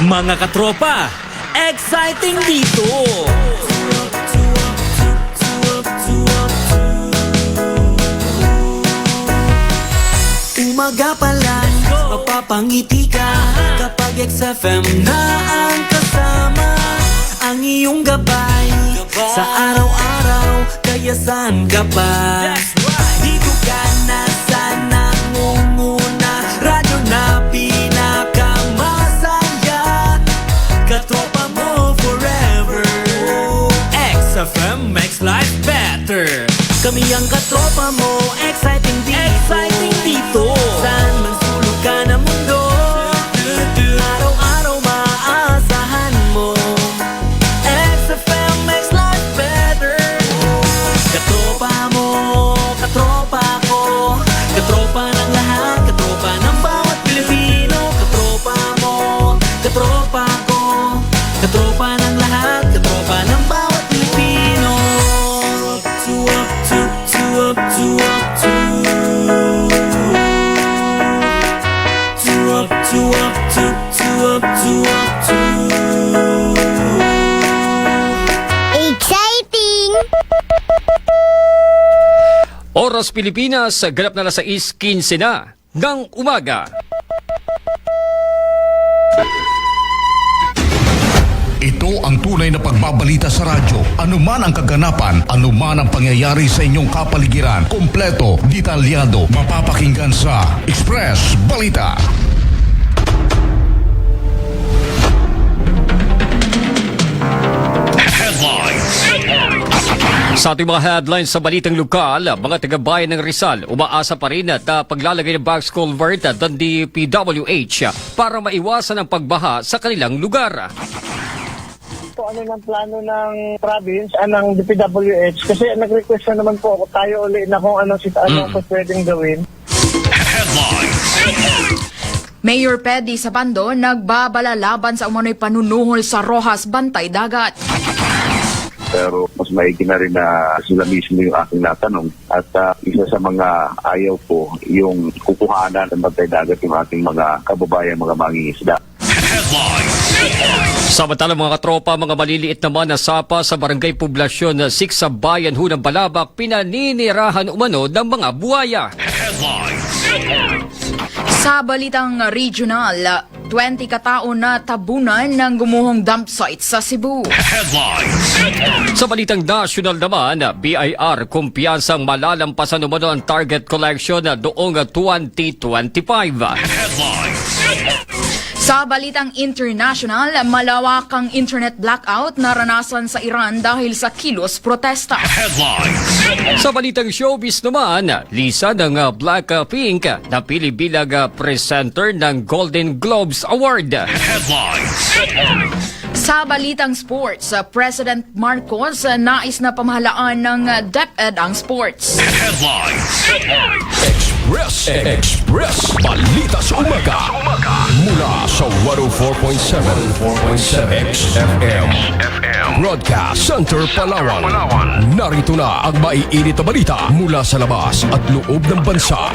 Mga katropa, exciting dito! Umaga pa lang, mapapangiti ka kapag XFM na ang kasama. Ang iyong gabay sa araw-araw, kaya saan ka pa? Dito ka na sa nangunguna, radyo na pinakamasaya. Katropa mo forever. XFM makes life better. Kami ang katropa mo, exciting dito. Exciting dito. Saan man sulok ka ng mundo, araw-araw maaasahan mo. XFM makes life better. Katropa mo, katropa ko, katropa ng lahat, katropa ng bawat Pilipino. Katropa mo, katropa ko, katropa ng lahat, katropa ng bawat Pilipino. Up to Exciting! Oras Pilipinas, ganap na 6:15 na ng umaga. Ito ang tunay na pagbabalita sa radyo. Anuman ang kaganapan, anuman ang pangyayari sa inyong kapaligiran, kompleto, detalyado, mapapakinggan sa Express Balita. Sa ating mga headlines sa balitang lokal, mga taga-bayan ng Rizal umaasa pa rin at paglalagay ng box culvert at ng DPWH para maiwasan ang pagbaha sa kanilang lugar. Po ano ng plano ng province, ng DPWH, kasi nag-request na naman po ako tayo ulit na kung anong po pwedeng gawin. Mayor Pedi Sabando nagbabala laban sa umano'y panunuhol sa Rojas Bantay Dagat. Pero mas maigi na rin na sila mismo yung aking natanong. At isa sa mga ayaw po, yung kukuhanan ng bantay dagat yung ating mga kababayan, mga mangingisda. Samantalang mga katropa, mga maliliit naman na sapa sa barangay Poblasyon 6 sa bayan ng Balabak, pinaninirahan umano ng mga buhaya. Sa balitang regional, 20 katao na tabunan ng gumuhong dump site sa Cebu. Sa balitang national naman, BIR kumpiyansang malalampasan umano ang target collection noong 2025. Sa balitang international, malawakang internet blackout naranasan sa Iran dahil sa kilos protesta. Sa balitang showbiz naman, Lisa ng Blackpink napili bilang presenter ng Golden Globes Award. Sa balitang sports, President Marcos nais na pamahalaan ng DepEd ang sports. Express Balita sa umaga. Mula sa 104.7 XFM Broadcast Center, Palawan. Narito na ang maiinit na balita mula sa labas at loob ng bansa.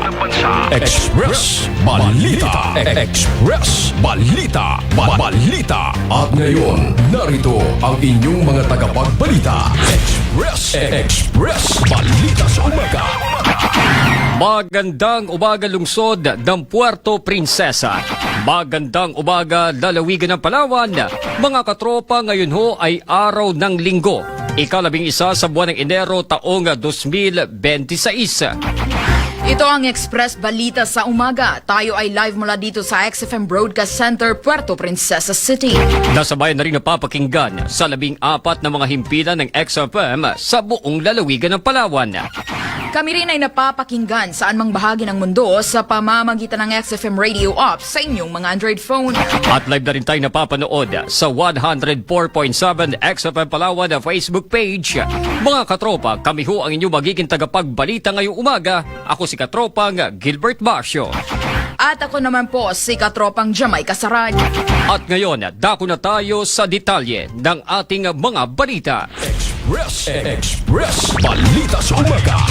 Express Balita. Express Balita. Balita. At ngayon, narito ang inyong mga tagapagbalita. Express Balita sa umaga. Magandang umaga lungsod ng Puerto Princesa. Magandang umaga lalawigan ng Palawan. Mga katropa, ngayon ho ay araw ng linggo. Ika-11 sa buwan ng Enero taong 2026. Ito ang Express Balita sa umaga. Tayo ay live mula dito sa XFM Broadcast Center, Puerto Princesa City. Nasabayan na rin napapakinggan sa 14 na mga himpilan ng XFM sa buong lalawigan ng Palawan. Kami rin ay napapakinggan saan mang bahagi ng mundo sa pamamagitan ng XFM Radio app sa inyong mga Android phone. At live na rin tayo napapanood sa 104.7 XFM Palawan na Facebook page. Mga katropa, kami ho ang inyong magiging tagapagbalita ngayong umaga. Ako si Katropang Gilbert Basio. At ako naman po si Katropang Jamay Kasaran. At ngayon, dako na tayo sa detalye ng ating mga balita. Express Balita sa Umaga.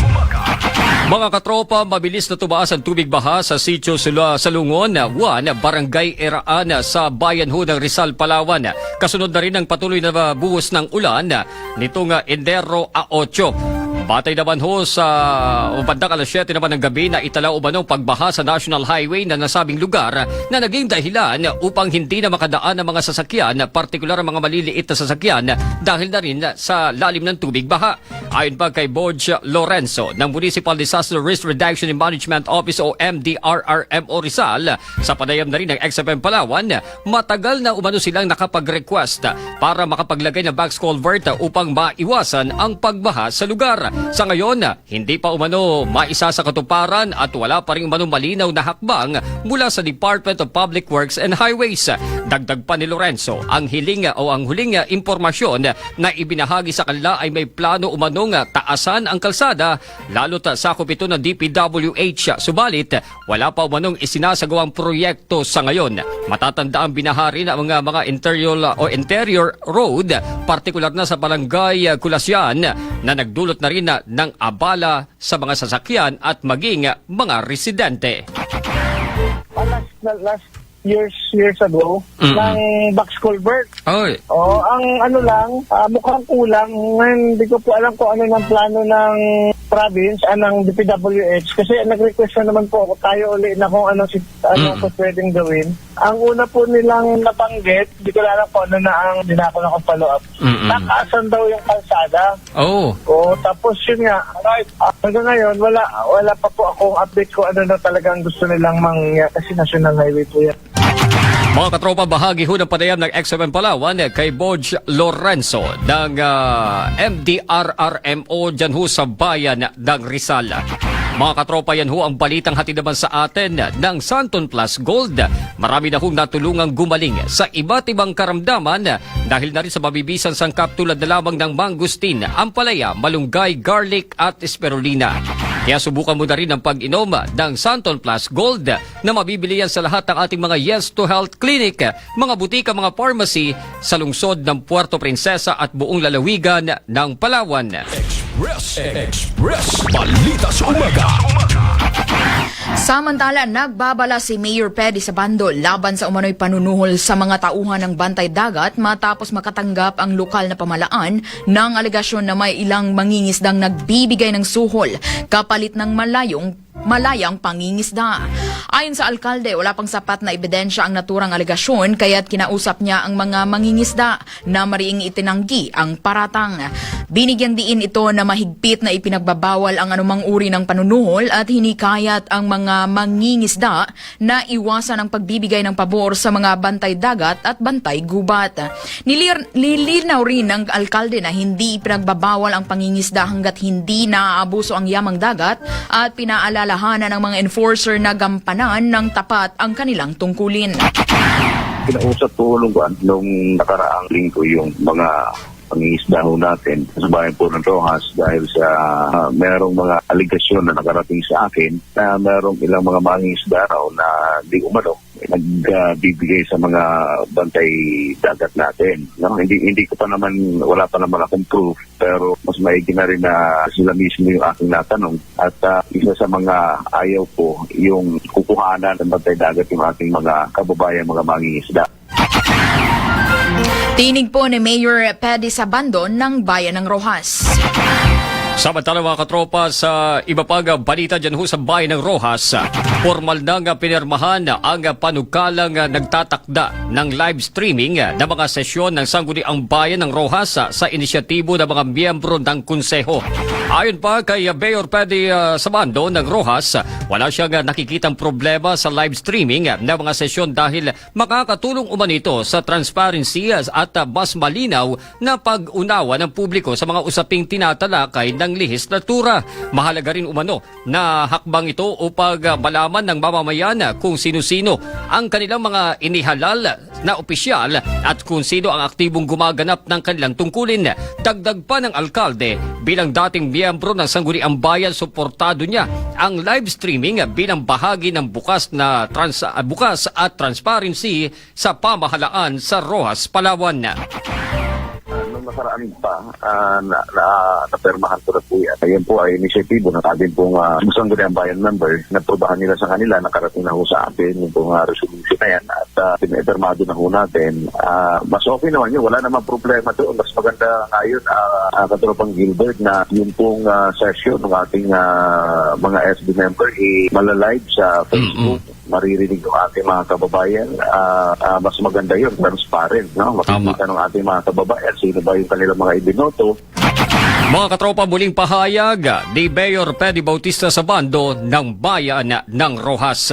Mga katropa, mabilis na tumaas ang tubig baha sa sitio Salungon 1, Barangay Eraan sa bayan ho ng Rizal, Palawan. Kasunod na rin ang patuloy na buhos ng ulan nitong Enero 8. Batay naman ho sa bandang alas 7 naman ng gabi na itala umanong pagbaha sa National Highway na nasabing lugar na naging dahilan upang hindi na makadaan ang mga sasakyan, partikular ang mga maliliit na sasakyan dahil na rin sa lalim ng tubig baha. Ayon pa kay Borge Lorenzo ng Municipal Disaster Risk Reduction and Management Office o MDRRMO Rizal, sa panayam na rin ng XFM Palawan, matagal na umano silang nakapag-request para makapaglagay ng box culvert upang maiwasan ang pagbaha sa lugar. Sa ngayon, hindi pa umano maisa sa katuparan at wala pa rin umano malinaw na hakbang mula sa Department of Public Works and Highways. Dagdag pa ni Lorenzo, ang huling impormasyon na ibinahagi sa kanila ay may plano umanong taasan ang kalsada, lalo't sakop ito ng DPWH. Subalit, wala pa umanong isinasagawang proyekto sa ngayon. Matatanda ang binahari na mga interior road, partikular na sa Barangay Kulasyan, na nagdulot na rin ng abala sa mga sasakyan at maging mga residente. Last years ago, ng box culvert. Oy. Ang ano lang, mukhang kulang. Ngayon, hindi ko po alam kung ano ng plano ng province, ng DPWH. Kasi nag-request na naman po ako, tayo ulit na kung ano po pwedeng gawin. Ang una po nilang nabanggit, hindi ko alam po ano na ang dinako na follow up. Nakaasan daw yung kalsada. Tapos yun nga, hanggang ngayon, wala pa po akong update ko ano na talagang gusto nilang mangyari kasi National Highway po yan. Mga katropa, bahagi ho ng panayam ng XFM Palawan kay Borge Lorenzo ng MDRRMO dyan ho sa bayan ng Rizal. Mga katropa, yan ho ang balitang hatid naman sa atin ng Santon Plus Gold. Marami na hong natulungang gumaling sa iba't ibang karamdaman dahil na rin sa mabibisan sangkap tulad na lamang ng mangustin, ampalaya, malunggay, garlic at spirulina. Kaya subukan mo na rin ang pag-inom ng Santon Plus Gold na mabibili yan sa lahat ng ating mga Yes to Health Clinic, mga butika, mga pharmacy sa lungsod ng Puerto Princesa at buong lalawigan ng Palawan. Express Balita sa Umaga. Samantala, nagbabala si Mayor Pedy Sabando laban sa umano'y panunuhol sa mga tauhan ng bantay dagat matapos makatanggap ang lokal na pamalaan ng alegasyon na may ilang mangingisdang nagbibigay ng suhol kapalit ng malayang pangingisda. Ayon sa alkalde, wala pang sapat na ebidensya ang naturang alegasyon kaya't kinausap niya ang mga mangingisda na mariing itinanggi ang paratang. Binigyan diin ito na mahigpit na ipinagbabawal ang anumang uri ng panunuhol at hinikayat ang mga mangingisda na iwasan ang pagbibigay ng pabor sa mga bantay dagat at bantay gubat. Nilinaw rin ng alkalde na hindi ipinagbabawal ang pangingisda hanggat hindi naaabuso ang yamang dagat at pinaalalahanan ng mga enforcer na gampanan ng tapat ang kanilang tungkulin. Kinausap po nung nakaraang linggo yung mga pangingisda ho natin sa bayan po ng Rojas dahil sa merong mga aligasyon na nakarating sa akin na merong ilang mga mangingisda raw na di umano nagbibigay sa mga bantay dagat natin. No, hindi ko pa naman, wala pa naman akong proof, pero mas maigi na rin na sila mismo yung aking natanong. At isa sa mga ayaw po yung kukuhanan ng bantay dagat yung ating mga kababayan, mga mangingisda. Tinig po ni Mayor Pedy Sabando ng Bayan ng Rojas. Samantala mga katropa, sa iba pang balita dyan ho sa bayan ng Rojas, formal nang pinirmahan ang panukalang nagtatakda ng live streaming ng mga sesyon ng Sangguniang Bayan ng Rojas sa inisyatibo ng mga miyembro ng konseho. Ayon pa kay Mayor Pedy Sabando ng Rojas, wala siyang nakikitang problema sa live streaming ng mga sesyon dahil makakatulong umanito sa transparency at mas malinaw na pag-unawa ng publiko sa mga usaping tinatalakay ng lehislatura. Mahalaga rin umano na hakbang ito upang malaman ng mamamayan kung sino-sino ang kanilang mga inihalal na opisyal at kung sino ang aktibong gumaganap ng kanilang tungkulin. Dagdag pa ng alkalde, bilang dating miyembro ng Sangguniang Bayan, suportado niya ang live streaming bilang bahagi ng bukas at transparency sa pamahalaan sa Rojas, Palawan. Nung nasaraan pa, napermahan ko na po yan. Ayan po ay inisyatibo ng ating pong Sangguniang Bayan member na probahan nila sa kanila, nakarating na ho sa atin yung pong resolution na yan at pinipirmado na ho natin. Mas okay naman yun, wala namang problema doon. Mas maganda ngayon, Katropang Gilbert, na yung pong session ng ating mga SB member malalive sa Facebook. Maririnig yung ating mga kababayan. Mas maganda yun, transparent, no? Makikita ng ating mga kababayan sino ba yung kanilang mga ibinoto. Mga katropa, muling pahayag ni Mayor Pedy Bautista sa bando ng Bayan ng Rojas.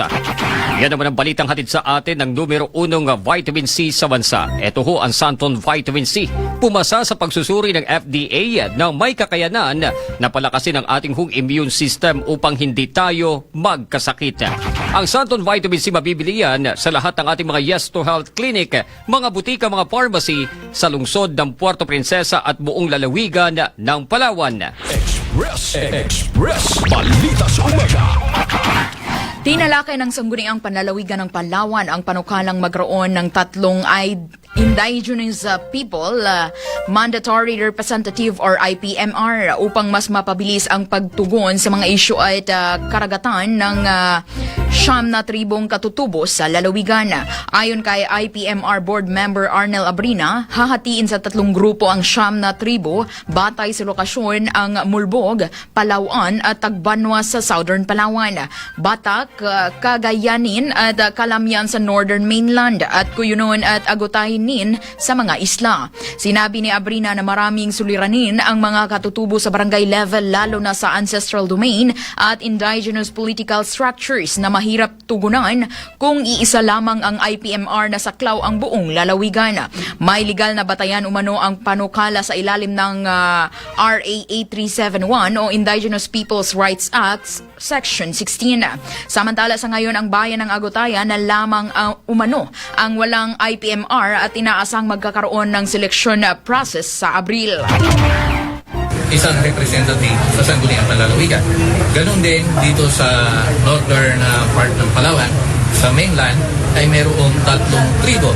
Yan naman ang balitang hatid sa atin ng numero 1 vitamin C sa bansa. Ito ho ang Santon Vitamin C. Pumasa sa pagsusuri ng FDA na may kakayanan na palakasin ang ating immune system upang hindi tayo magkasakit. Ang Santon Vitamin C mabibili yan sa lahat ng ating mga Yes to Health Clinic, mga butika, mga pharmacy sa lungsod ng Puerto Princesa at buong lalawigan ng Palawan. Express Balita sa Umaga. Tinalakay ng Sangguniang Panlalawigan ng Palawan ang panukalang magkaroon ng 3 Indigenous People Mandatory Representative or IPMR upang mas mapabilis ang pagtugon sa mga isyu at karagatan ng siyam na tribong katutubo sa lalawigan. Ayon kay IPMR Board Member Arnel Abrina, hahatiin sa 3 grupo ang siyam na tribo batay sa lokasyon ang Mulbog, Palawan at Tagbanwa sa Southern Palawan, Batak, Cagayanin at Calamian sa Northern Mainland at Cuyunon at Agutainin sa mga isla. Sinabi ni Abrina na maraming suliranin ang mga katutubo sa barangay level lalo na sa ancestral domain at indigenous political structures na mahirap tugunan kung iisa lamang ang IPMR na saklaw ang buong lalawigan. May legal na batayan umano ang panukala sa ilalim ng RA 8371 o Indigenous Peoples' Rights Act Section 16. Samantala sa ngayon ang bayan ng Agutayan na lamang umano ang walang IPMR at inaasang magkakaroon ng selection process sa Abril. Isang representative sa Sangguniang Panlalawigan. Ganon din dito sa northern part ng Palawan, sa mainland, ay mayroong 3 tribo.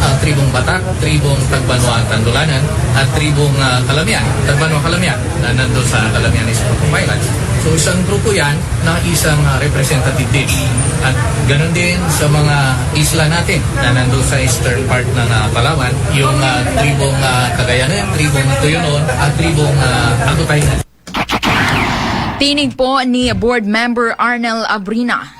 Ang tribong Batak, tribong Tagbanwa at Tandulanan, at tribong Calamian, Tagbanwa Calamian, na nandun sa Calamianes Islands. So isang grupo yan na isang representative din. At ganon din sa mga isla natin na nandun sa eastern part ng Palawan, yung tribong Cagayanin, tribong Cuyunon, at tribong Agutainin. Tinig po ni Board Member Arnel Abrina.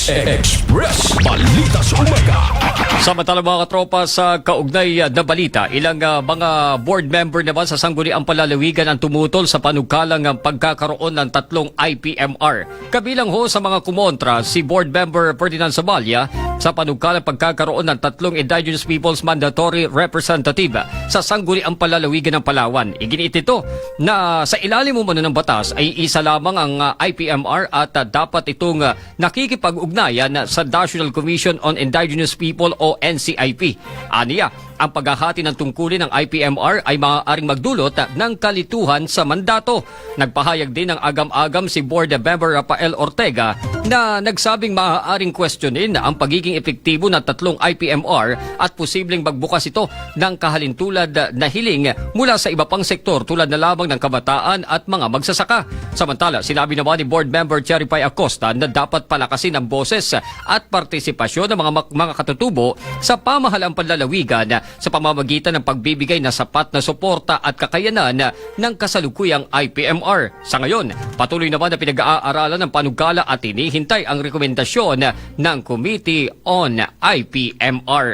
Express Balita sa Umaga. Samantala mga katropa, sa kaugnay na balita, ilang mga board member naman sa Sangguniang Panlalawigan ang tumutol sa panukalang pagkakaroon ng 3 IPMR. Kabilang ho sa mga kumontra si Board Member Ferdinand Zabalya sa panukalang pagkakaroon ng 3 Indigenous Peoples Mandatory Representative sa Sangguniang Panlalawigan ng Palawan. Iginiit ito na sa ilalim umano ng batas ay isa lamang ang IPMR at dapat itong nakikipag-ugnayan sa National Commission on Indigenous People o NCIP. Aniya, ang paghahati ng tungkulin ng IPMR ay maaaring magdulot ng kalituhan sa mandato. Nagpahayag din ng agam-agam si Board Member Rafael Ortega na nagsabing maaaring questionin ang pagiging epektibo ng 3 IPMR at posibleng magbukas ito ng kahalintulad na hiling mula sa iba pang sektor tulad na lamang ng kabataan at mga magsasaka. Samantala, sinabi naman ni Board Member Cherry Pie Acosta na dapat palakasin ang boses at partisipasyon ng mga katutubo sa pamahalang panlalawigan sa pamamagitan ng pagbibigay ng sapat na suporta at kakayanan ng kasalukuyang IPMR. Sa ngayon, patuloy naman na pinag-aaralan ng panukala at hinihintay ang rekomendasyon ng Committee on IPMR.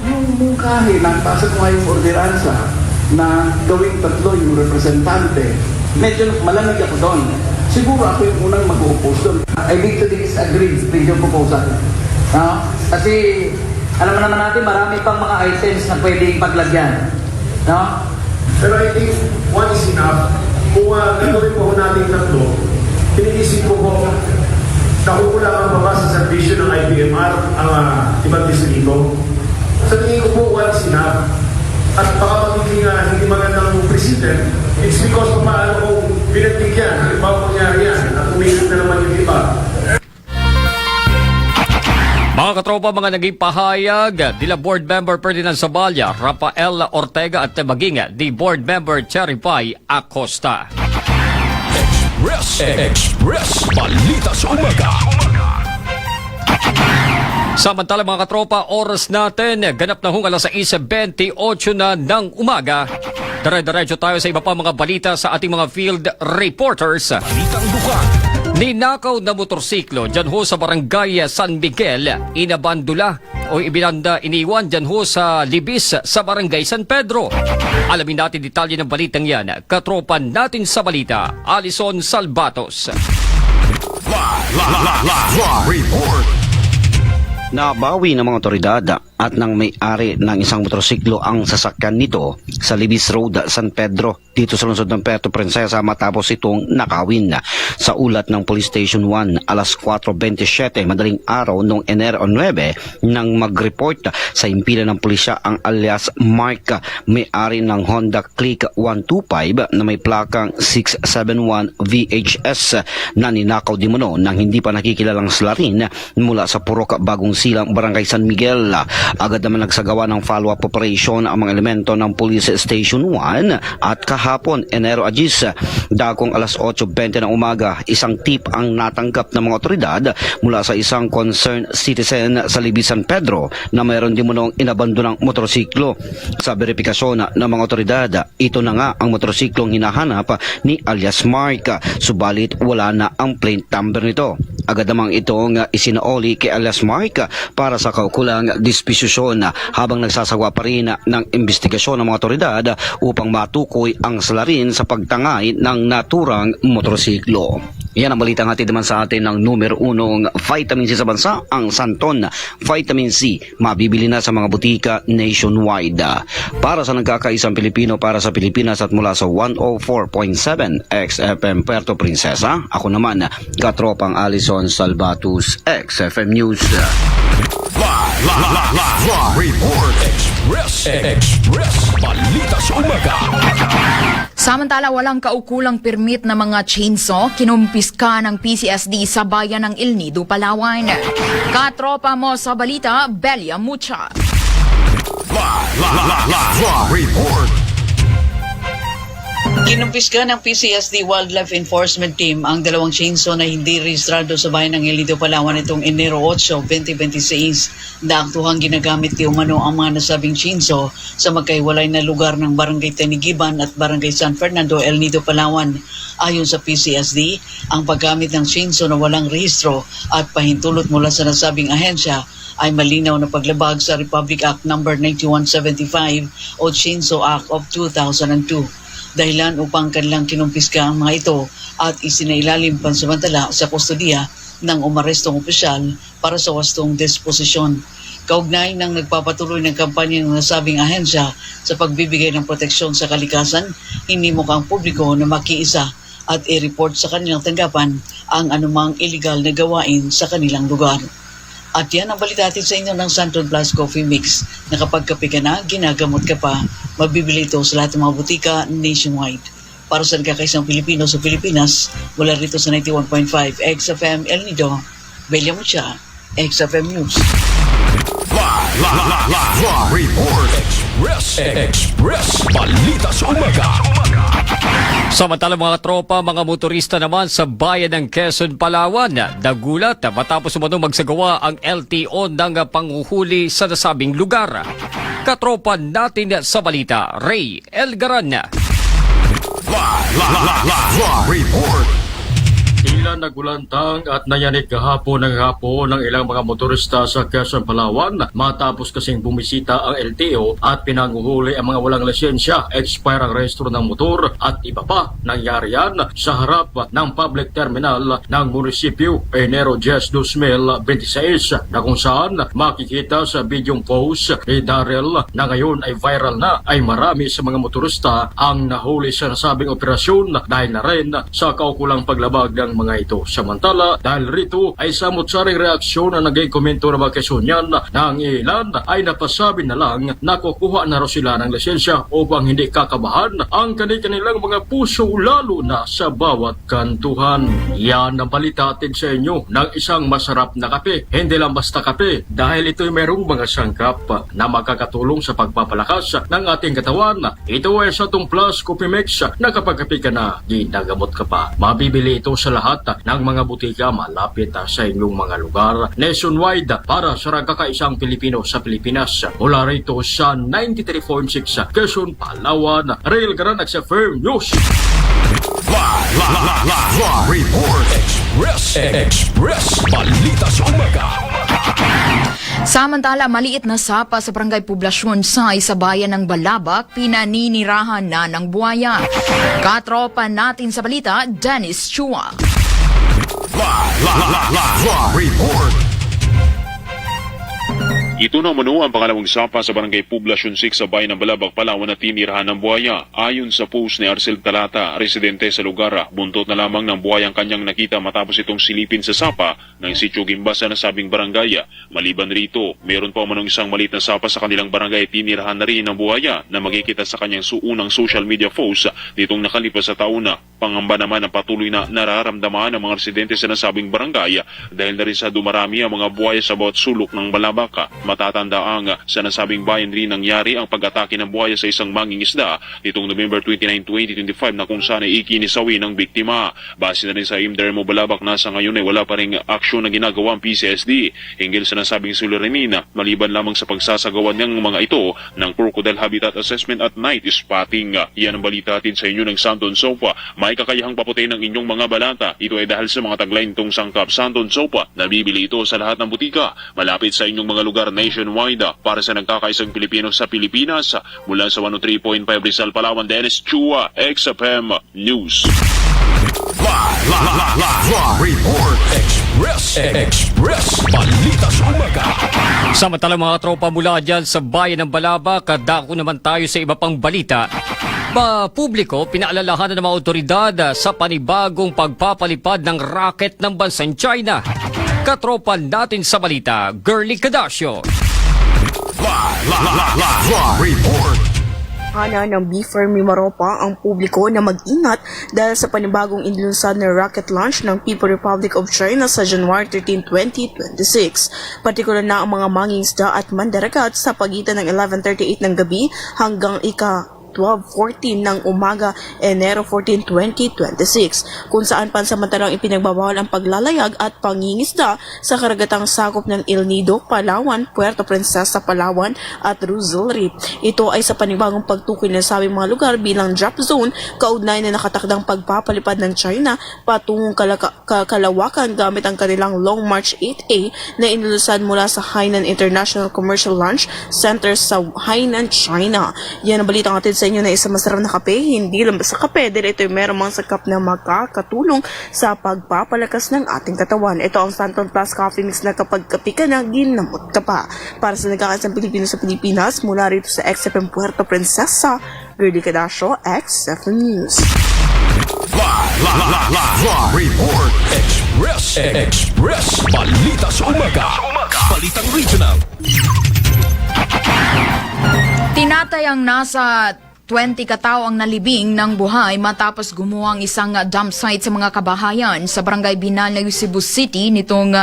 Yung mungkahi, nagpasa ko ngayong orderansa na gawing 3 yung representante, medyo malamig ako doon. Siguro ako yung unang mag-oppose doon. I need to disagree with your proposal. No? Kasi alam naman natin marami pang mga items na pwedeng paglagyan. No? Pero I think one is enough. Kung gagawin po natin 3, piniisip ko nakukulangan pa ba sa servisyo ng IPMR ang ibang distrito? Sa tingin ko po, one is enough. At baka magiging hindi magandang president, it's because of paano kung pinagbigyan, halimbawa mangyari yan, at umiinom na naman yung iba. Mga Mga katropa, mga naging pahayag dila Board Member Ferdinand Zabalya, Rafael Ortega at maging di Board Member Cherry Pie Acosta. Express Balita sa Umaga. Samantala mga katropa, oras natin, ganap na hong alas 6:28 na ng umaga. Dire-diretso tayo sa iba pa mga balita sa ating mga field reporters. Balitang Dukan. Ninakaw na motorsiklo dyan ho sa barangay San Miguel, inabandula o iniwan dyan ho sa Libis sa barangay San Pedro. Alamin natin detalye ng balitang yan. Katropan natin sa balita, Alison Salvatos. Live report. Nabawi ng mga otoridad at ng may-ari ng isang motorsiklo ang sasakyan nito sa Libis Road, San Pedro, dito sa lungsod ng Puerto Princesa matapos itong nakawin. Sa ulat ng Police Station 1, alas 4:27 madaling araw noong Enero 9 nang mag-report sa impilan ng pulisya ang alias Mark, may-ari ng Honda Click 125 na may plakang 671 VHS na ninakaw di mano ng hindi pa nakikilalang salarin mula sa Purok Bagong Silang, Barangay San Miguel. Agad naman nagsagawa ng follow-up operation ang mga elemento ng Police Station 1 at kahapon, Enero 10, dakong alas 8:20 ng umaga, isang tip ang natanggap ng mga otoridad mula sa isang concerned citizen sa Libis San Pedro na mayroon din munong inabandonang motorsiklo. Sa verifikasyon ng mga otoridad, ito na nga ang motorsiklong hinahanap ni alias Mark, subalit wala na ang plate number nito. Agad namang itong isinaoli kay alias Mark para sa kaukulang disposisyon habang nagsasagawa pa rin ng investigasyon ng mga otoridad upang matukoy ang salarin sa pagtangay ng naturang motorsiklo. Yan ang balita natin naman sa atin ng numero 1 vitamin C sa bansa, ang Santon Vitamin C. Mabibili na sa mga butika nationwide. Para sa nagkakaisang Pilipino, para sa Pilipinas at mula sa 104.7 XFM Puerto Princesa, ako naman, katropang Alison Salvatus, XFM News. Live report. Express Balita sa Umaga. Samantala, walang kaukulang permit na mga chainsaw kinumpiska ng PCSD sa bayan ng El Nido, Palawan. Katropa mo sa balita, Belia Mucha. Live report. Kinumpiska ng PCSD Wildlife Enforcement Team ang dalawang chainsaw na hindi rehistrado sa bayan ng El Nido, Palawan itong Enero 8, 2026 na aktuhang ginagamit di umano ang mga nasabing chainsaw sa magkaiwalay na lugar ng Barangay Tanigiban at Barangay San Fernando, El Nido, Palawan. Ayon sa PCSD, ang paggamit ng chainsaw na walang rehistro at pahintulot mula sa nasabing ahensya ay malinaw na paglabag sa Republic Act No. 9175 o Chainsaw Act of 2002. Dahilan upang kanilang kinumpiska ang mga ito at isinailalim pansamantala sa kustodiya ng umarestong opisyal para sa wastong disposisyon. Kaugnay ng nagpapatuloy ng kampanya ng nasabing ahensya sa pagbibigay ng proteksyon sa kalikasan, hinimok ang publiko na makiisa at i-report sa kanilang tanggapan ang anumang illegal na gawain sa kanilang lugar. At yan ang balita natin sa inyo ng Santon Plus Coffee Mix na kapag kape ka na, ginagamot ka pa, mabibili ito sa lahat ng mga butika nationwide. Para sa nagkakaisang Pilipino sa Pilipinas, mula rito sa 91.5 XFM El Nido, Belia Mucha, XFM News. Live report. Express Balita sa Umaga. Samantala mga tropa, mga motorista naman sa bayan ng Quezon, Palawan, nagulat matapos umanong magsagawa ang LTO ng panghuhuli sa nasabing lugar. Katropa natin sa balita, Ray Elgaran. Live report. Tila nagulantang at nayanig kahapon ng ilang mga motorista sa Quezon, Palawan matapos kasing bumisita ang LTO at pinanguhuli ang mga walang lisensya, expire ang rehistro ng motor at iba pa. Nangyari yan sa harap ng public terminal ng munisipyo Enero 10, 2026 na kung saan makikita sa bidyong post ni Darrell na ngayon ay viral na ay marami sa mga motorista ang nahuli sa nasabing operasyon dahil na rin sa kaukulang paglabag ng mga ito. Samantala, dahil rito ay samot-saring reaksyon na naging komento ng mga Quezonian na ang ilan ay napasabi na lang na kukuha na raw sila ng lisensya upang hindi kakabahan ang kanilang mga puso lalo na sa bawat kantuhan. Yan ang balita atin sa inyo ng isang masarap na kape. Hindi lang basta kape dahil ito'y merong mga sangkap na makakatulong sa pagpapalakas ng ating katawan. Ito ay sa itong Plus Coffee Mix na kapag kape ka na, ginagamot ka pa. Mabibili ito sa lahat ng mga butika malapit sa inyong mga lugar nationwide para sa kakaisang Pilipino sa Pilipinas. Mula rito sa 93.6 Quezon, Palawan, Real Garanag sa Firm News. Live report. Express. Balita sa umaga. Samantala, maliit na sapa sa barangay Poblasyon sa bayan ng Balabak, pinaninirahan na ng buhaya. Katropa natin sa balita, Dennis Chua. Live report. Ito na mano ang pangalawang sapa sa barangay Poblasyon 6 sa bayan ng Balabak, Palawan na tinirahan ng buhaya. Ayon sa post ni Arcel Talata, residente sa lugar, buntot na lamang ng buhayang kanyang nakita matapos itong silipin sa sapa ng sitio Gimbasa na sabing barangay. Maliban rito, meron pa umanong isang maliit na sapa sa kanilang barangay, tinirahan na rin ng buhaya na makikita sa kanyang unang social media post nitong nakalipas sa taon na. Pangamba naman ang patuloy na nararamdaman ng mga residente sa nasabing barangay dahil na rin sa dumarami ang mga buhaya sa bawat sulok ng Balabak. Matatandaang sa nasabing bayan rin nangyari ang pag-atake ng buhaya sa isang mangingisda nitong November 29, 2025 na kung saan ay ikinisawi ng biktima. Base na rin sa Imdermo Balabak na sa ngayon ay wala pa rin aksyon na ginagawa ang PCSD hinggil sa nasabing suliranin maliban lamang sa pagsasagawa ng mga ito ng crocodile habitat assessment at night spotting. Yan ang balita atin sa inyo ng Santon Sopa. May kakayahang paputin ng inyong mga balata. Ito ay dahil sa mga tagline nitong sangkap Santon Sopa. Nabibili ito sa lahat ng butika malapit sa inyong mga lugar nationwide para sa nagkakaisang Pilipino sa Pilipinas. Mula sa 103.5 Rizal, Palawan, Dennis Chua, XFM News. Live report. Express. Balita sa umaga. Samantala mga tropa mula dyan sa bayan ng Balabak, dako naman tayo sa iba pang balita. Publiko, pinaalalahanan ng mga otoridad sa panibagong pagpapalipad ng racket ng bansang China. Katropa natin sa balita, Girly Cadasio. Live report. Hana ng B-Firm Mimaropa ang publiko na mag-ingat dahil sa panibagong inlunsad na rocket launch ng People Republic of China sa January 13, 2026. Partikular na ang mga mangingisda at mandaragat sa pagitan ng 11:38 ng gabi hanggang 12:14 ng umaga, Enero 14, 2026, kung saan pansamantalang ipinagbabawal ang paglalayag at pangingisda sa karagatang sakop ng El Nido, Palawan, Puerto Princesa, Palawan at Ruzulri. Ito ay sa panibagong pagtukoy ng sabing mga lugar bilang drop zone, kaugnay na nakatakdang pagpapalipad ng China patungong kalawakan gamit ang kanilang Long March 8A na inilunsad mula sa Hainan International Commercial Launch Center sa Hainan, China. Yan ang balitang atin sa inyo na isang masarap na kape, hindi lang basta kape, dahil ito ay merong mga sakap na makakatulong sa pagpapalakas ng ating katawan. Ito ang Santon Plus Coffee Mix na kapag kape ka na, ginamot ka pa. Para sa nagkakaisang Pilipino sa Pilipinas, mula rito sa XFM Puerto Princesa, Girly Cadasio, XFM News. Live report. Express. Balita sa umaga. Balitang regional. Tinatayang nasa 20 katao ang nalibing ng buhay matapos gumawa ang isang dump site sa mga kabahayan sa Barangay Binal ng Cebu City nitong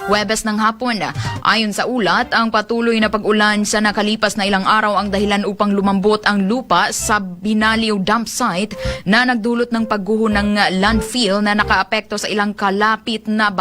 Huwebes ng hapon. Ayon sa ulat, ang patuloy na pag-ulan sa nakalipas na ilang araw ang dahilan upang lumambot ang lupa sa Binaliw dump site na nagdulot ng pagguho ng landfill na nakaapekto sa ilang kalapit na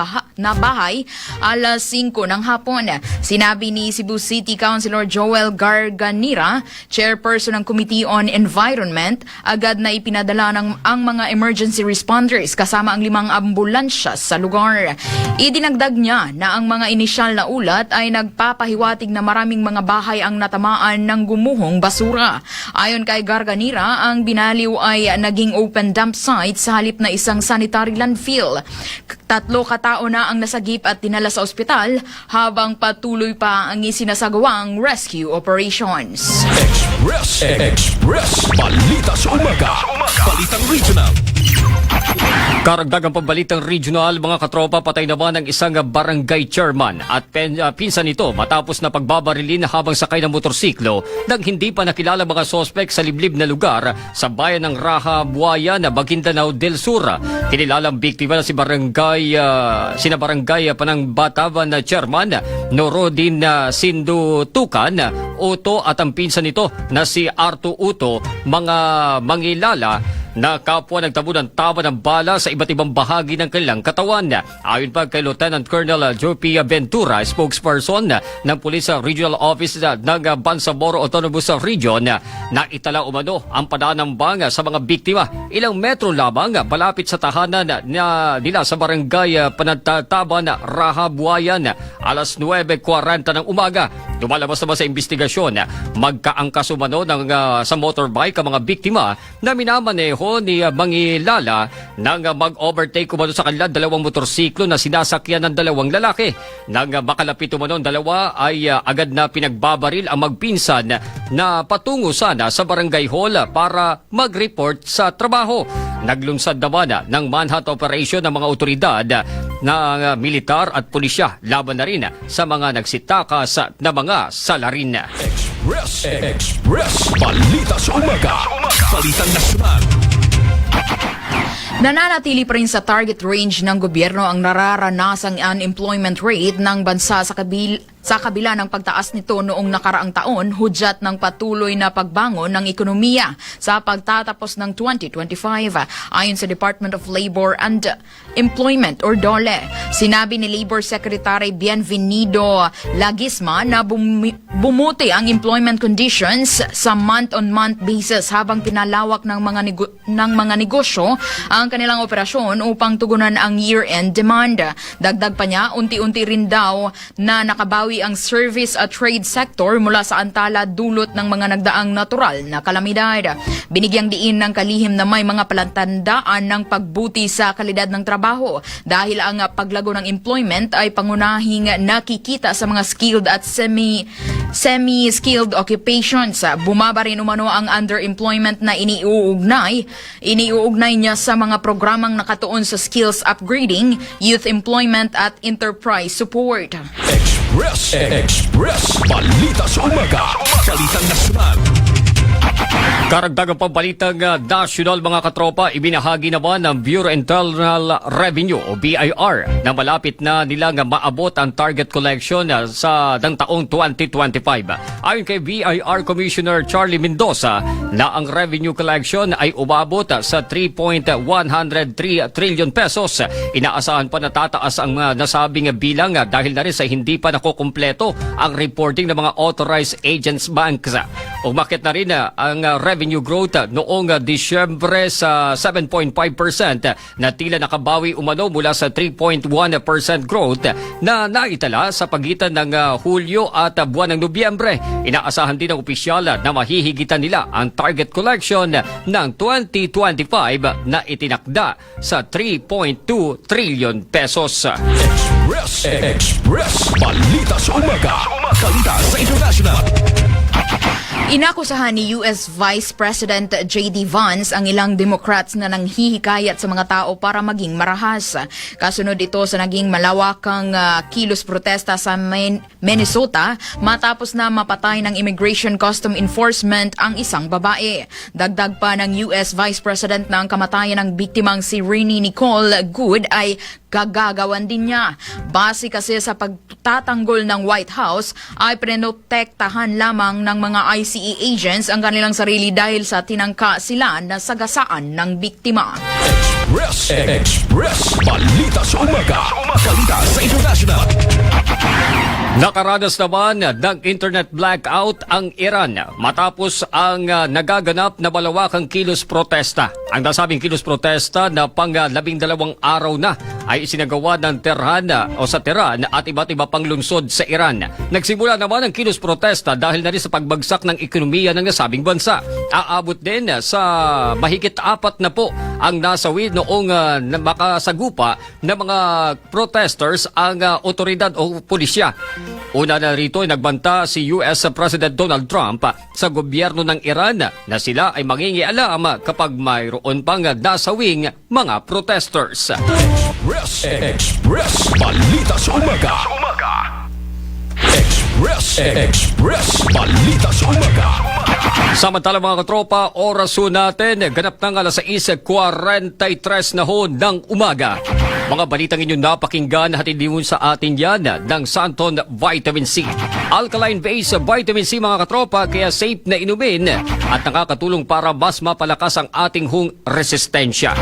bahay alas 5 ng hapon. Sinabi ni Cebu City Councilor Joel Garganira, chairperson ng Committee on Environment, agad na ipinadala ang mga emergency responders kasama ang 5 ambulansya sa lugar. Idinagdag niya na ang mga inisyal na ulat ay nagpapahiwatig na maraming mga bahay ang natamaan ng gumuhong basura. Ayon kay Garganira, ang Binaliw ay naging open dump site sa halip na isang sanitary landfill. 3 katao na ang nasagip at dinala sa ospital habang patuloy pa ang isinasagawang rescue operations. Express. Balita sa umaga. Balitang regional. Karagdagang pambalitang regional, mga katropa, patay naman ang isang barangay chairman at pinsan nito matapos na pagbabarilin habang sakay ng motorsiklo nang hindi pa nakilala mga sospek sa liblib na lugar sa bayan ng Raha, Buaya na Maguindanao del Sur. Kinilalang biktima na sina barangay Panangbatavan na chairman Norodin Sindutukan Uto at ang pinsan nito na si Arto Uto, mga mangilala na kapwa nagtabo ng tama ng bala sa iba't ibang bahagi ng kanilang katawan. Ayon pa kay Lieutenant Colonel Jopi Ventura, spokesperson ng Police Regional Office ng Bangsamoro Autonomous Region, na itala umano ang pananambang sa mga biktima ilang metro lamang malapit sa tahanan nila sa barangay Panantaban, Raha, Buayan, alas 9:40 ng umaga. Lumalabas naman sa investigasyon, magkaangkas umano sa motorbike ang mga biktima na minamaneho ni mangilala nang mag-overtake umano sa kanila dalawang motorsiklo na sinasakyan ng dalawang lalaki. Nang makalapit umano ang dalawa ay agad na pinagbabaril ang magpinsan na patungo sana sa barangay hall para mag-report sa trabaho. Naglunsad naman ng manhunt operation ng mga otoridad ng militar at pulisya laban na rin sa mga nagsitakas na mga salarin. Express Balita sa Umaga. Balitang Nasyonal. Nananatili pa rin sa target range ng gobyerno ang nararanasang unemployment rate ng bansa sa kabila ng pagtaas nito noong nakaraang taon, hudyat ng patuloy na pagbangon ng ekonomiya sa pagtatapos ng 2025. Ayon sa Department of Labor and Employment or DOLE, sinabi ni Labor Secretary Bienvenido Lagisma na bumuti ang employment conditions sa month-on-month basis habang pinalawak ng mga negosyo ang kanilang operasyon upang tugunan ang year-end demand. Dagdag pa niya, unti-unti rin daw na nakabawi ang service at trade sector mula sa antala dulot ng mga nagdaang natural na kalamidad. Binigyang diin ng kalihim na may mga palatandaan ng pagbuti sa kalidad ng trabaho dahil ang paglago ng employment ay pangunahing nakikita sa mga skilled at semi-skilled occupations. Bumaba rin umano ang underemployment na iniuugnay niya sa mga programang nakatuon sa skills upgrading, youth employment at enterprise support. Express Balita sa Umaga. Balitang Nasyonal. Karagdagang pambalitang nasyonal, mga katropa, ibinahagi naman ng Bureau Internal Revenue o BIR na malapit na nilang maabot ang target collection sa taong 2025. Ayon kay BIR Commissioner Charlie Mendoza na ang revenue collection ay umabot sa 3.103 trillion pesos. Inaasahan pa na tataas ang nasabing bilang dahil na rin sa hindi pa nakukumpleto ang reporting ng mga authorized agents banks. Umakit na rin ang revenue growth noong Disyembre sa 7.5% na tila nakabawi umano mula sa 3.1% growth na naitala sa pagitan ng Hulyo at buwan ng Nobyembre. Inaasahan din ng opisyal na mahihigitan nila ang target collection ng 2025 na itinakda sa 3.2 trillion pesos. Express Balita sa Umaga. Balita sa International. Inakusahan ni US Vice President J.D. Vance ang ilang Democrats na nanghihikayat sa mga tao para maging marahas. Kasunod ito sa naging malawakang kilos protesta sa Minnesota matapos na mapatay ng Immigration Custom Enforcement ang isang babae. Dagdag pa ng US Vice President na ang kamatayan ng biktimang si Renee Nicole Good ay gagagawan din niya. Base kasi sa pagtatanggol ng White House ay prenotektahan lamang ng mga ICE agents ang kanilang sarili dahil sa tinangka sila na sagasaan ng biktima. Express Balita sa Umaga. Balita sa International. Nakaranas naman ng internet blackout ang Iran matapos ang nagaganap na malawakang kilos protesta. Ang nasabing kilos protesta na pang 12 araw na ay isinagawa ng Tehran at iba't iba pang lungsod sa Iran. Nagsimula naman ang kilos protesta dahil na rin sa pagbagsak ng ekonomiya ng nasabing bansa. Aabot din sa mahigit 4 na po ang nasawi noong makasagupa ng mga protesters ang otoridad o pulisya. Una na rito ay nagbanta si US President Donald Trump sa gobyerno ng Iran na sila ay mangingialam kapag mayroon pang nasawing mga protesters. Express Balita sa Umaga. Express Balita sa Umaga. Samantala mga katropa, oras ho natin, ganap ng alas 6:43 na ho ng umaga. Mga balitang inyong napakinggan, hatid din sa atin yan ng Santon Vitamin C. Alkaline-based vitamin C mga katropa, kaya safe na inumin at nakakatulong para mas mapalakas ang ating hong resistensya.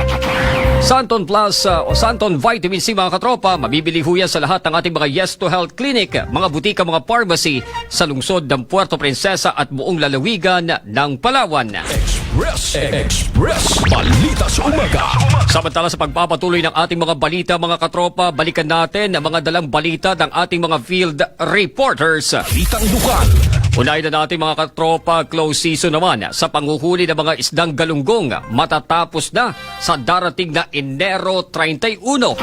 Santon Plus o Santon Vitamin C mga katropa, mabibili ho yan sa lahat ng ating mga Yes to Health Clinic, mga butika, mga pharmacy sa lungsod ng Puerto Princesa at buong lalawigan ng Palawan. Express Balita sa Umaga. Samantala sa pagpapatuloy ng ating mga balita mga katropa, balikan natin ang mga dalang balita ng ating mga field reporters. Balitang Lokal. Unahin na natin mga katropa, close season naman sa panghuhuli ng mga isdang galunggong matatapos na sa darating na Enero 31.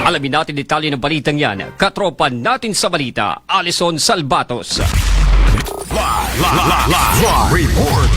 Alamin natin detalye ng balitang yan. Katropa natin sa balita, Alison Salvatos. Live report.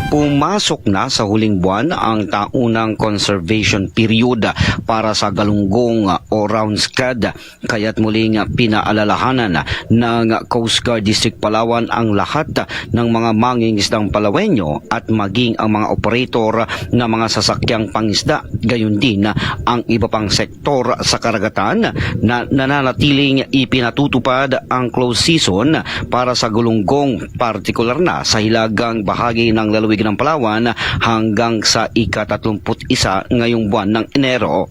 Pumasok na sa huling buwan ang taunang conservation period para sa galunggong o round scad, kaya't muling pinaalalahanan ng Coast Guard District Palawan ang lahat ng mga mangingisdang Palawenyo at maging ang mga operator na mga sasakyang pangisda, gayon din ang iba pang sektor sa karagatan na nananatiling ipinatutupad ang close season para sa galunggong, partikular na sa hilagang bahagi ng lalawigan ng Palawan hanggang sa ika-31 ngayong buwan ng Enero.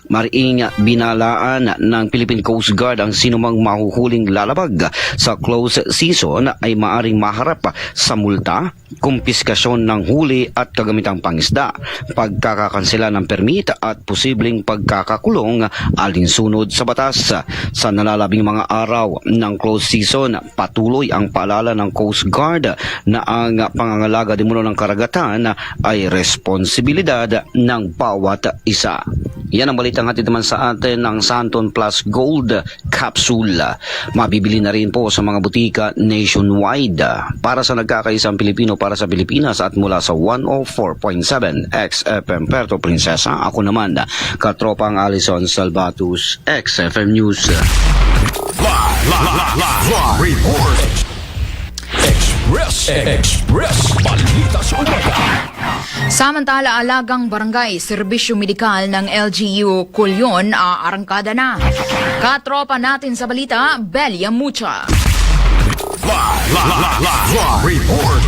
Mariing binalaan ng Philippine Coast Guard ang sinumang mahuhuling lalabag sa close season ay maaring maharap sa multa, kumpiskasyon ng huli at kagamitang pangisda, pagkakakansela ng permit at posibleng pagkakakulong alinsunod sa batas. Sa nalalabing mga araw ng close season, patuloy ang paalala ng Coast Guard na ang pangangalaga di mulo ng karagatan ay responsibilidad ng bawat isa. Yan ang balitang hatid naman sa atin ng Santon Plus Gold Capsule. Mabibili na rin po sa mga butika nationwide. Para sa nagkakaisang Pilipino para sa Pilipinas at mula sa 104.7 XFM Puerto Princesa, ako naman, katropang Alison Salvatus, XFM News. Live report. Express Balita sa Umaga. Samantala, alagang barangay, serbisyo medikal ng LGU Culyon aarangkada na. Katropa natin sa balita, Belia Mucha. Live report.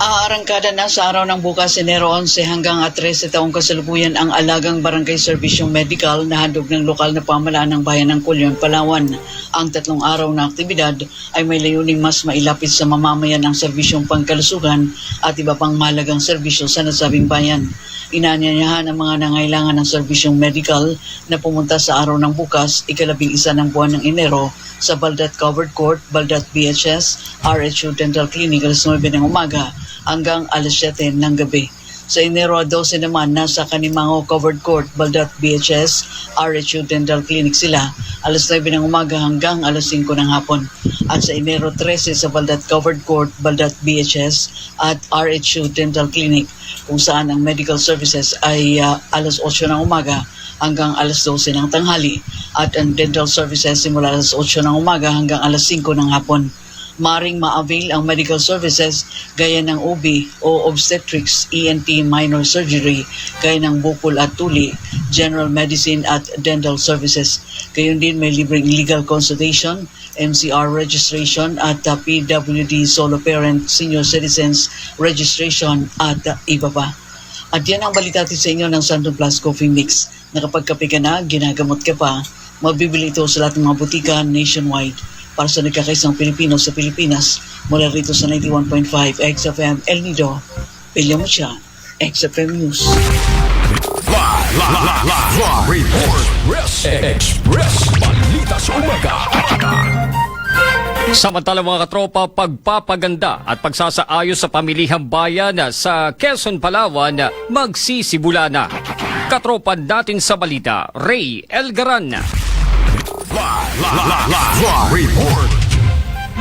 Aarangkada na sa araw ng bukas, Enero 11 hanggang 13 taong kasalukuyan ang alagang barangay serbisyong medical na handog ng lokal na pamahalaan ng bayan ng Culyon, Palawan. Ang 3 araw na aktibidad ay may layuning mas mailapit sa mamamayan ang serbisyong pangkalusugan at iba pang mahalagang serbisyo sa nasabing bayan. Inanyayahan ang mga nangailangan ng serbisyong medical na pumunta sa araw ng bukas, ika-11 ng buwan ng Enero, sa Baldat Covered Court, Baldat BHS, RHU Dental Clinic alas 9 ng umaga hanggang alas 7 ng gabi. Sa Enero 12 naman, nasa Kanimango Covered Court, Baldat BHS, RHU Dental Clinic sila alas 9 ng umaga hanggang alas 5 ng hapon. At sa Enero 13 sa Baldat Covered Court, Baldat BHS at RHU Dental Clinic, kung saan ang medical services ay alas 8 ng umaga hanggang alas 12 ng tanghali at ang dental services simula alas 8 ng umaga hanggang alas 5 ng hapon. Maring ma-avail ang medical services gaya ng OB o Obstetrics, ENT, Minor Surgery, gaya ng bukol at tuli, General Medicine at Dental Services. Gayon din may libreng legal consultation, MCR registration at PWD Solo Parent Senior Citizens Registration at iba pa. At yan ang balita sa inyo ng Santon Plus Coffee Mix. Nakapagkape ka na, ginagamot ka pa, mabibili ito sa lahat ng mga butika nationwide. Para sa nagkakaisang Pilipino sa Pilipinas, mula rito sa 91.5 XFM El Nido, Belia Mucha, XFM News. Express Balita sa Umaga. Samantala mga katropa, pagpapaganda at pagsasaayos sa pamilihang bayan sa Quezon, Palawan magsisimula na. Katropa natin sa balita, Ray Elgaran.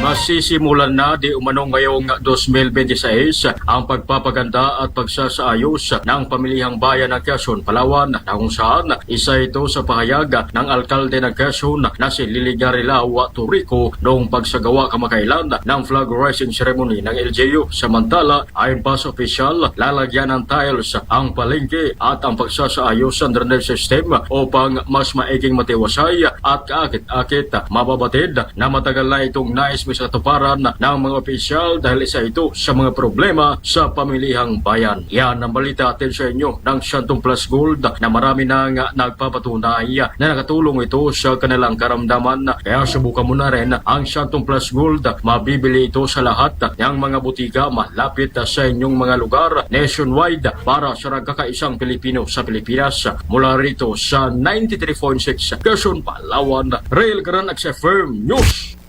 Masisimulan na di umano ngayong 2026 ang pagpapaganda at pagsasaayos ng pamilihang bayan ng Quezon, Palawan, na kung saan isa ito sa pahayag ng alkalde ng Quezon na si Liligarilao Turico noong pagsagawa kamakailan ng flag raising ceremony ng LGU. Samantala, ayon pa sa opisyal, lalagyan ng tiles ang palengke at ang pagsasaayos ng drainage system upang mas maiging matiwasay at kaakit-akit. Mababatid na matagal na itong nais sa tuparan ng mga opisyal dahil isa ito sa mga problema sa pamilihang bayan. Yan ang balita atin sa inyo ng Shantong Plus Gold na marami nang nagpapatunay na nakatulong ito sa kanilang karamdaman. Kaya subukan mo na rin ang Shantong Plus Gold. Mabibili ito sa lahat ng mga butika malapit sa inyong mga lugar nationwide para sa nagkakaisang Pilipino sa Pilipinas. Mula rito sa 93.6 Quezon, Palawan, Rail Gran XFM News.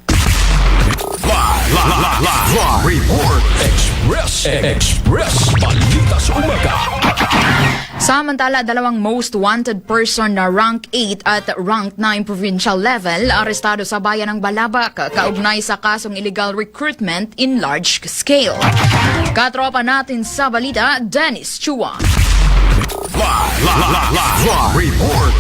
Report Express Balita sa Umaga. Samantala, dalawang most wanted person na rank 8 at rank 9 provincial level arestado sa bayan ng Balabac kaugnay sa kasong illegal recruitment in large scale. Katropa natin sa balita, Dennis Chua. Report.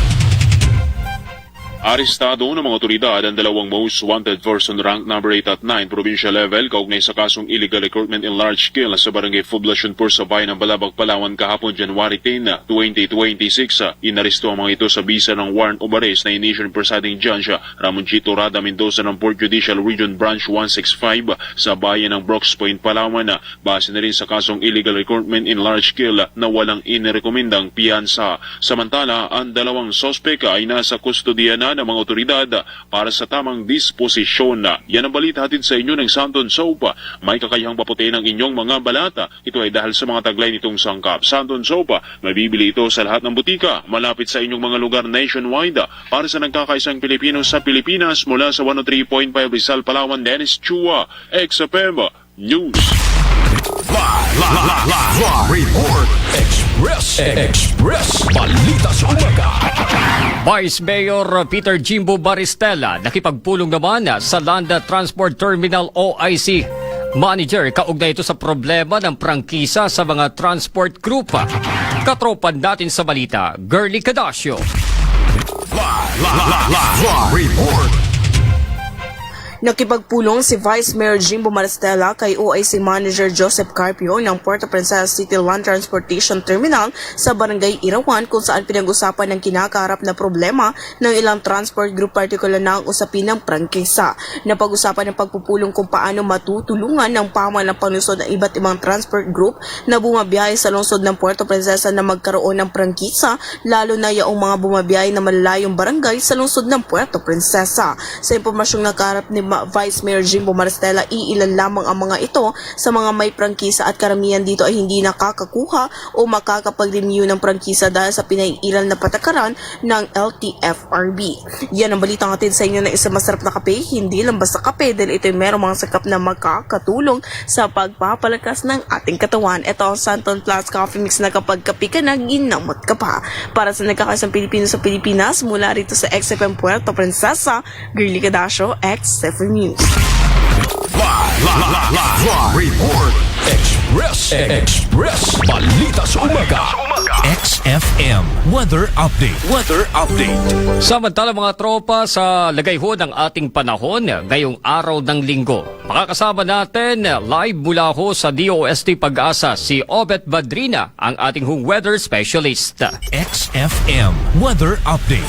Arestado ng mga otoridad ang dalawang most wanted person rank number 8 at 9 provincial level kaugnay sa kasong illegal recruitment in large scale sa barangay Poblacion Por sa bayan ng Balabac, Palawan kahapon January 10, 2026. Inaresto ang mga ito sa bisa ng warrant of arrest na inisyon presiding judge Ramon Chito Rada Mendoza ng 4th Judicial Region Branch 165 sa bayan ng Brooks Point, Palawan. Base na rin sa kasong illegal recruitment in large scale na walang inirekomendang piyansa. Samantala, ang dalawang sospek ay nasa kustodiya na ng mga otoridad para sa tamang disposisyon. Yan ang balita hatid sa inyo ng Santon Soap. May kakayahang paputin ang inyong mga balata. Ito ay dahil sa mga taglay nitong sangkap. Santon Soap, mabibili ito sa lahat ng butika malapit sa inyong mga lugar nationwide. Para sa nagkakaisang Pilipino sa Pilipinas, mula sa 103.5 Rizal, Palawan, Dennis Chua, XFM News. Report Express Balita sa Umaga. Vice Mayor Peter Jimbo Baristella nakipagpulong naman sa Land Transport Terminal OIC Manager kaugnay ito sa problema ng prangkisa sa mga transport group. Katropan natin sa balita, Girly Cadasio. Report. Nakipagpulong si Vice Mayor Jimbo Maristella kay OIC Manager Joseph Carpio ng Puerto Princesa City Land Transportation Terminal sa Barangay Irawan kung saan pinag-usapan ng kinakaharap na problema ng ilang transport group, partikular na ang usapin ng prangkisa. Napag-usapan ng pagpupulong kung paano matutulungan ng pamahalang panlusod ng iba't ibang transport group na bumabiyahe sa lungsod ng Puerto Princesa na magkaroon ng prangkisa, lalo na yaong mga bumabiyahe na malalayong barangay sa lungsod ng Puerto Princesa. Sa impormasyong nakaharap ni Vice Mayor Jimbo Maristella, iilan lamang ang mga ito sa mga may prangkisa at karamihan dito ay hindi nakakakuha o makakapag-renew ng prangkisa dahil sa pinaiiral na patakaran ng LTFRB. Yan ang balitang atin sa inyo na isang masarap na kape, hindi lang basta kape dahil ito ay merong mga sakap na makakatulong sa pagpapalakas ng ating katawan. Ito ang Santon Plus Coffee Mix na kapag kape ka na, ginamot ka pa. Para sa nagkakaisang Pilipino sa Pilipinas, mula rito sa XFM Puerto Princesa, Girly Cadasio, XFM News. Report Express Balita sa Umaga. XFM Weather Update. Samantala mga tropa, sa lagay ho ng ating panahon ngayong araw ng linggo, makakasama natin live mula ho sa DOST Pag-asa si Obet Badrina, ang ating hong weather specialist. XFM Weather Update.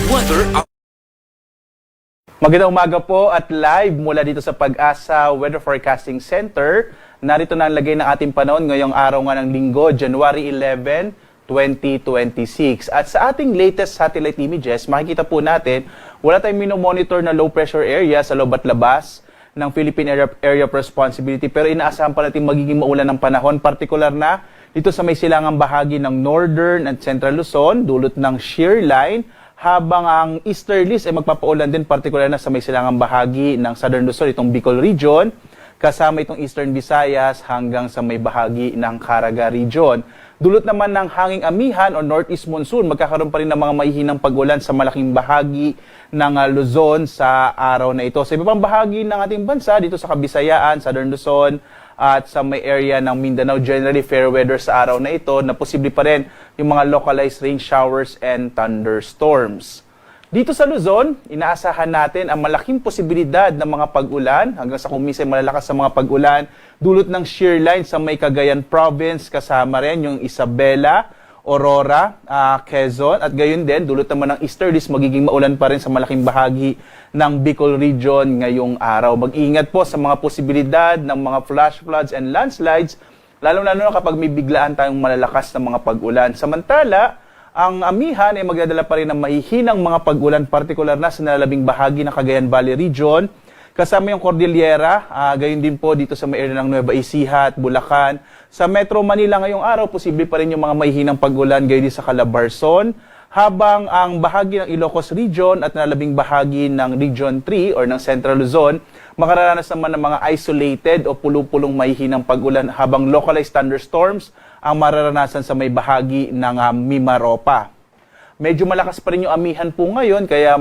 Magandang umaga po at live mula dito sa Pag-asa Weather Forecasting Center. Narito na ang lagay ng ating panahon ngayong araw nga ng linggo, January 11, 2026. At sa ating latest satellite images, makikita po natin, wala tayong minomonitor na low pressure area sa loob at labas ng Philippine Area of Responsibility, pero inaasahan pa natin magiging maulan ng panahon, partikular na dito sa may silangang bahagi ng Northern at Central Luzon, dulot ng shear line, habang ang easterlies ay magpapaulan din partikular na sa may silangang bahagi ng Southern Luzon, itong Bicol Region, kasama itong Eastern Visayas hanggang sa may bahagi ng Caraga Region. Dulot naman ng hanging amihan o northeast monsoon, magkakaroon pa rin ng mga mahihinang pag-ulan sa malaking bahagi ng Luzon sa araw na ito. Sa iba pang bahagi ng ating bansa, dito sa Kabisayaan, Southern Luzon, at sa may area ng Mindanao, generally fair weather sa araw na ito na posible pa rin yung mga localized rain showers and thunderstorms. Dito sa Luzon, inaasahan natin ang malaking posibilidad ng mga pag-ulan hanggang sa kumisay malalakas sa mga pag-ulan dulot ng shear line sa may Cagayan Province, kasama rin yung Isabela, Aurora, Quezon, at gayon din, dulot naman ng easterlies, magiging maulan pa rin sa malaking bahagi ng Bicol Region ngayong araw. Mag-ingat po sa mga posibilidad ng mga flash floods and landslides, lalo-lalo na kapag may biglaan tayong malalakas na mga pag-ulan. Samantala, ang amihan ay magdadala pa rin ng mahihinang mga pag-ulan, partikular na sa nalalabing bahagi ng Cagayan Valley Region, kasama yung Cordillera, gayon din po dito sa may area ng Nueva Ecija at Bulacan. Sa Metro Manila ngayong araw, posible pa rin yung mga mahihinang pag-ulan gayon din sa Calabarzon, habang ang bahagi ng Ilocos Region at nalalabing bahagi ng Region 3 or ng Central Luzon, makararanas naman ng mga isolated o pulupulong mahihinang pag-ulan, habang localized thunderstorms ang mararanasan sa may bahagi ng Mimaropa. Medyo malakas pa rin yung amihan po ngayon, kaya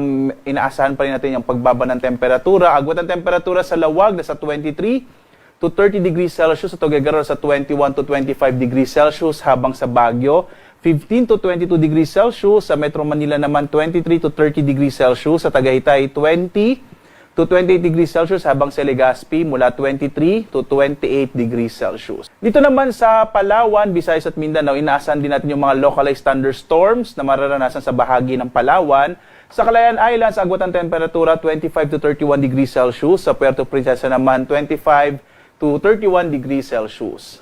inaasahan pa rin natin yung pagbaba ng temperatura. Agwat ang temperatura sa Lawag na sa 23 to 30 degrees Celsius, sa Tuguegarao sa 21 to 25 degrees Celsius, habang sa Baguio 15 to 22 degrees Celsius, sa Metro Manila naman 23 to 30 degrees Celsius, sa Tagaytay 20 to 28 degrees Celsius, habang sa Legazpi mula 23 to 28 degrees Celsius. Dito naman sa Palawan, Visayas at Mindanao, inaasahan din natin yung mga localized thunderstorms na mararanasan sa bahagi ng Palawan. Sa Calayan Islands, agwat ang temperatura 25 to 31 degrees Celsius, sa Puerto Princesa naman 25 to 31 degrees Celsius.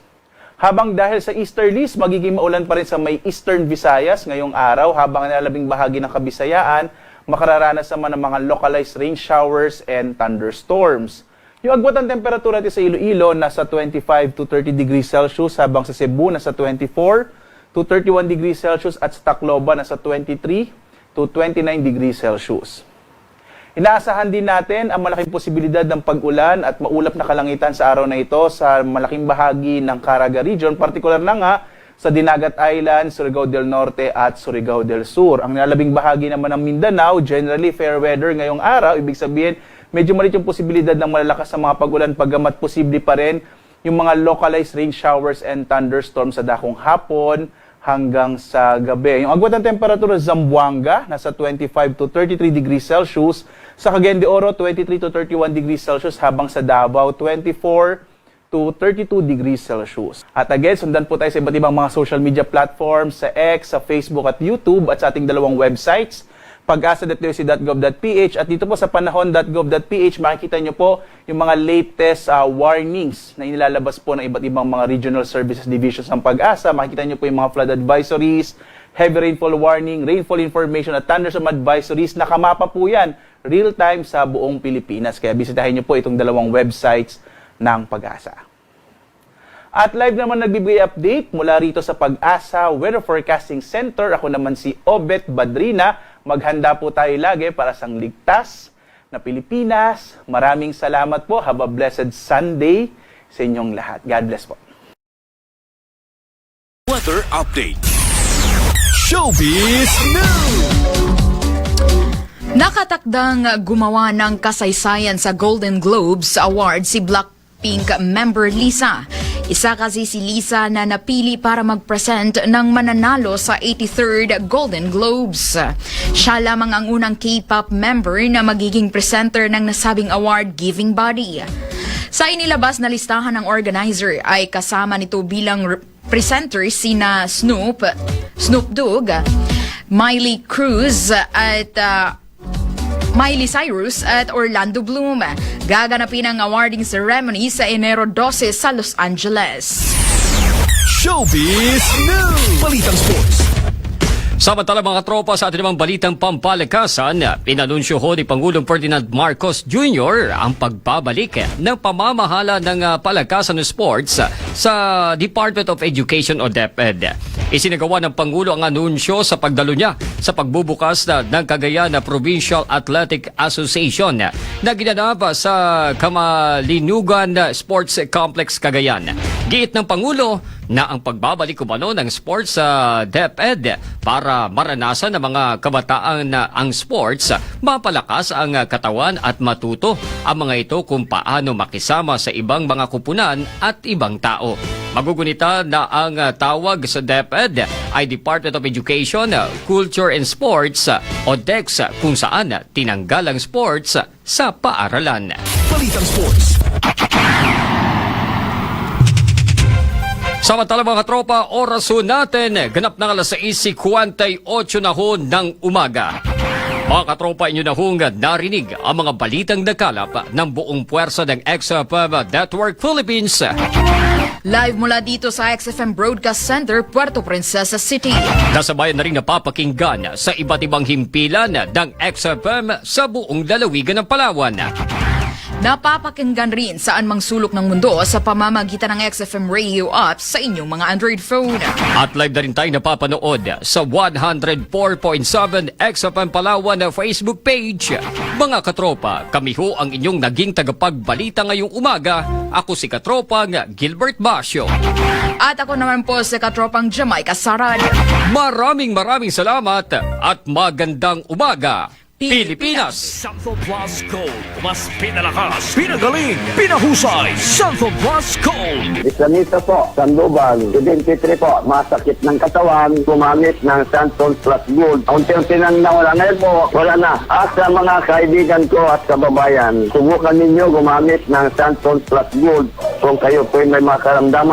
Habang dahil sa easterlies, magiging maulan pa rin sa may Eastern Visayas ngayong araw, habang ang nalalabing bahagi ng Kabisayaan, makararanas naman ng mga localized rain showers and thunderstorms. Yung agwat ng temperatura natin sa Iloilo nasa 25 to 30 degrees Celsius, habang sa Cebu nasa 24 to 31 degrees Celsius, at sa Tacloban nasa 23 to 29 degrees Celsius. Inaasahan din natin ang malaking posibilidad ng pag-ulan at maulap na kalangitan sa araw na ito sa malaking bahagi ng Caraga Region, partikular na nga sa Dinagat Island, Surigao del Norte at Surigao del Sur. Ang nalalabing bahagi naman ng Mindanao, generally fair weather ngayong araw. Ibig sabihin, medyo maliit yung posibilidad ng malalakas na mga pag-ulan, pagamat posible pa rin yung mga localized rain showers and thunderstorms sa dakong hapon hanggang sa gabi. Yung agwat ng temperatura sa Zamboanga, nasa 25 to 33 degrees Celsius. Sa Cagayan de Oro, 23 to 31 degrees Celsius, habang sa Davao, 24 to 32 degrees Celsius. At again, sundan po tayo sa iba't ibang mga social media platforms, sa X, sa Facebook at YouTube, at sa ating dalawang websites, pag-asa.doc.gov.ph, at dito po sa panahon.gov.ph, makikita nyo po yung mga latest warnings na inilalabas po ng iba't ibang mga regional services divisions ng Pag-asa. Makikita nyo po yung mga flood advisories, heavy rainfall warning, rainfall information at thunderstorm advisories. Nakamapa po yan, real time sa buong Pilipinas. Kaya bisitahin nyo po itong dalawang websites ng Pag-asa. At live naman nagbibigay update mula rito sa Pag-asa Weather Forecasting Center. Ako naman si Obet Badrina. Maghanda po tayo lagi para sa ligtas na Pilipinas. Maraming salamat po. Have a blessed Sunday sa inyong lahat. God bless po. Weather update. Showbiz News. Nakatakdang gumawa ng kasaysayan sa Golden Globes Award si Blackpink member Lisa. Isa kasi si Lisa na napili para mag-present ng mananalo sa 83rd Golden Globes. Siya lamang ang unang K-pop member na magiging presenter ng nasabing award-giving body. Sa inilabas na listahan ng organizer ay kasama nito bilang presenters sina Snoop Dogg, Miley Cyrus at Orlando Bloom. Gaganapin ang awarding ceremony sa Enero 12 sa Los Angeles. Showbiz News. Balitang Sports. Samantala mga tropa, sa ating namang balitang pampalakasan, pinanunsyo ho ni Pangulong Ferdinand Marcos Jr. ang pagbabalik ng pamamahala ng palakasan ng sports sa Department of Education o DepEd. Isinagawa ng Pangulo ang anunsyo sa pagdalo niya sa pagbubukas ng Cagayan Provincial Athletic Association na ginanap sa Kamalinugan Sports Complex, Cagayan. Giit ng Pangulo na ang pagbabalik umano ng sports sa DepEd para maranasan ng mga kabataan na ang sports, mapalakas ang katawan at matuto ang mga ito kung paano makisama sa ibang mga kupunan at ibang tao. Magugunita na ang tawag sa DepEd ay Department of Education, Culture and Sports o DEX, kung saan tinanggal ang sports sa paaralan. Balitang Sports. Samantala mga tropa, oras ho natin, ganap ng alas 6:48 na ho ng umaga. Mga katropa, inyo na hong narinig ang mga balitang nakalap ng buong puwersa ng XFM Network Philippines. Live mula dito sa XFM Broadcast Center, Puerto Princesa City. Nasabayan na rin napapakinggan sa iba't ibang himpilan ng XFM sa buong lalawigan ng Palawan. Napapakinggan rin saan mang sulok ng mundo sa pamamagitan ng XFM Radio app sa inyong mga Android phone. At live na rin tayo napapanood sa 104.7 XFM Palawan na Facebook page. Mga katropa, kami ho ang inyong naging tagapagbalita ngayong umaga. Ako si Katropang Gilbert Basio. At ako naman po si Katropang Jamaica Sarad. Maraming salamat at magandang umaga, Pilipinas! Santo Plus Gold. Mas pinalakas, pinagaling, pinahusay. Santo Plus Gold. Islamita po, Sandoval, 23 po, masakit ng katawan, gumamit ng Santon Plus Gold. Unti-unti nang nawala. Ngayon po, wala na. At sa mga kaibigan ko at kababayan, subukan ninyo gumamit ng Santon Plus Gold kung kayo po may makaramdaman